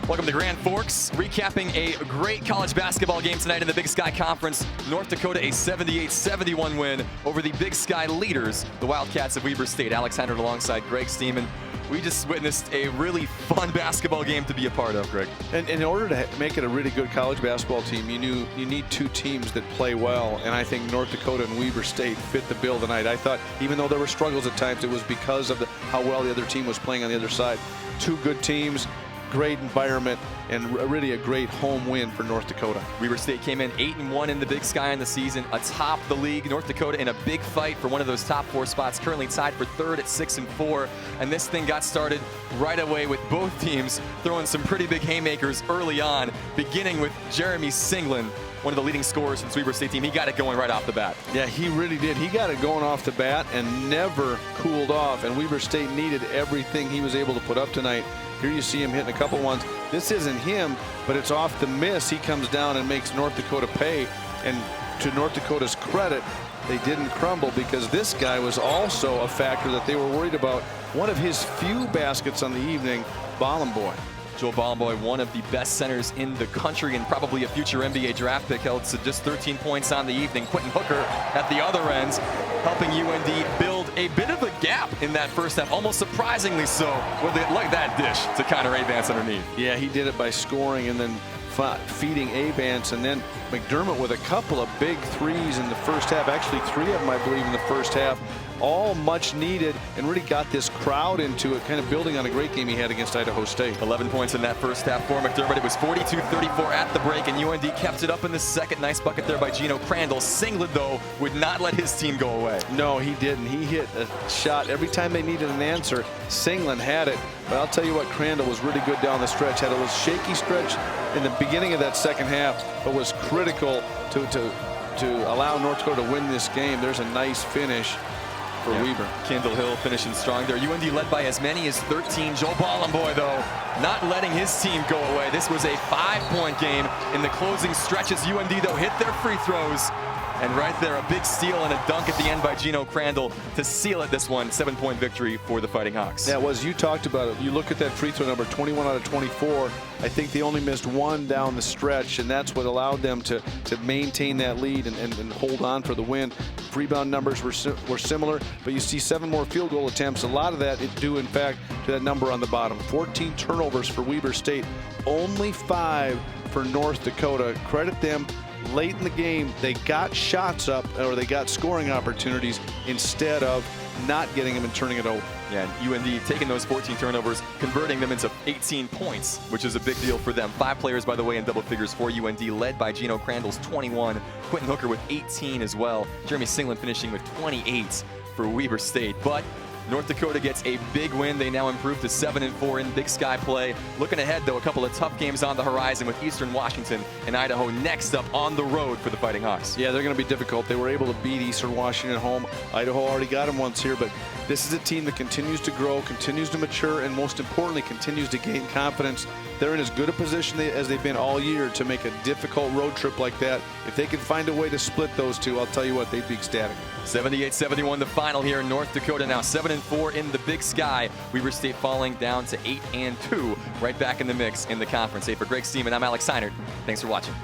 Welcome to Grand Forks, recapping a great college basketball game tonight in the Big Sky Conference. North Dakota a 78-71 win over the Big Sky leaders, the Wildcats of Weber State. Alex Heinert alongside Greg Stemen. We just witnessed a really fun basketball game to be a part of, Greg. And in order to make it a really good college basketball team, you need two teams that play well. And I think North Dakota and Weber State fit the bill tonight. I thought even though there were struggles at times, it was because of how well the other team was playing on the other side. Two good teams, great environment, and really a great home win for North Dakota. Weber State came in 8-1 in the Big Sky in the season, atop the league. North Dakota in a big fight for one of those top 4 spots, currently tied for 3rd at 6-4. And this thing got started right away with both teams throwing some pretty big haymakers early on, beginning with Jeremy Singlin, one of the leading scorers since Weber State team. He got it going right off the bat. Yeah, he really did. He got it going off the bat and never cooled off. And Weber State needed everything he was able to put up tonight. Here you see him hitting a couple ones. This isn't him, but it's off the miss. He comes down and makes North Dakota pay. And to North Dakota's credit, they didn't crumble because this guy was also a factor that they were worried about. One of his few baskets on the evening, Bollenboy. Joel Bollenboy, one of the best centers in the country and probably a future NBA draft pick, held to just 13 points on the evening. Quentin Hooker at the other end, helping UND build a bit of a gap in that first half, almost surprisingly so, with it like that dish to Connor Avance underneath. Yeah, he did it by scoring and then feeding Avance, and then McDermott with a couple of big threes in the first half, actually 3 of them I believe in the first half, all much needed, and really got this crowd into it, kind of building on a great game he had against Idaho State. 11 points in that first half for McDermott. It was 42-34 at the break, and UND kept it up in the second. Nice bucket there by Gino Crandall. Singlin, though, would not let his team go away. No, he didn't. He hit a shot every time they needed an answer. Singlin had it, but I'll tell you what, Crandall was really good down the stretch. Had a little shaky stretch in the beginning of that second half, but was critical to allow North Dakota to win this game. There's a nice finish for Weber. Kendall Hill finishing strong there. UND led by as many as 13. Joel Bollenboy, though, not letting his team go away. This was a 5-point game in the closing stretches. UND, though, hit their free throws. And right there, a big steal and a dunk at the end by Gino Crandall to seal it, this one. 7-point victory for the Fighting Hawks. That was, you talked about it. You look at that free throw number, 21 out of 24. I think they only missed 1 down the stretch, and that's what allowed them to maintain that lead and hold on for the win. Rebound numbers were similar, but you see 7 more field goal attempts. A lot of that is due, in fact, to that number on the bottom. 14 turnovers for Weber State, only 5 for North Dakota. Credit them. Late in the game, they got shots up, or they got scoring opportunities instead of not getting them and turning it over. Yeah, and UND taking those 14 turnovers, converting them into 18 points, which is a big deal for them. 5 players, by the way, in double figures for UND, led by Gino Crandall's 21, Quentin Hooker with 18 as well, Jeremy Singlin finishing with 28 for Weber State. But North Dakota gets a big win. They now improve to 7-4 in Big Sky play. Looking ahead, though, a couple of tough games on the horizon with Eastern Washington and Idaho next up on the road for the Fighting Hawks. Yeah, they're going to be difficult. They were able to beat Eastern Washington at home. Idaho already got them once here, but this is a team that continues to grow, continues to mature, and most importantly, continues to gain confidence. They're in as good a position as they've been all year to make a difficult road trip like that. If they can find a way to split those two, I'll tell you what, they'd be ecstatic. 78-71 the final here in North Dakota, now 7-4 in the Big Sky. Weber State falling down to 8-2, right back in the mix in the conference. Hey, for Greg Stemen, I'm Alex Heinert. Thanks for watching.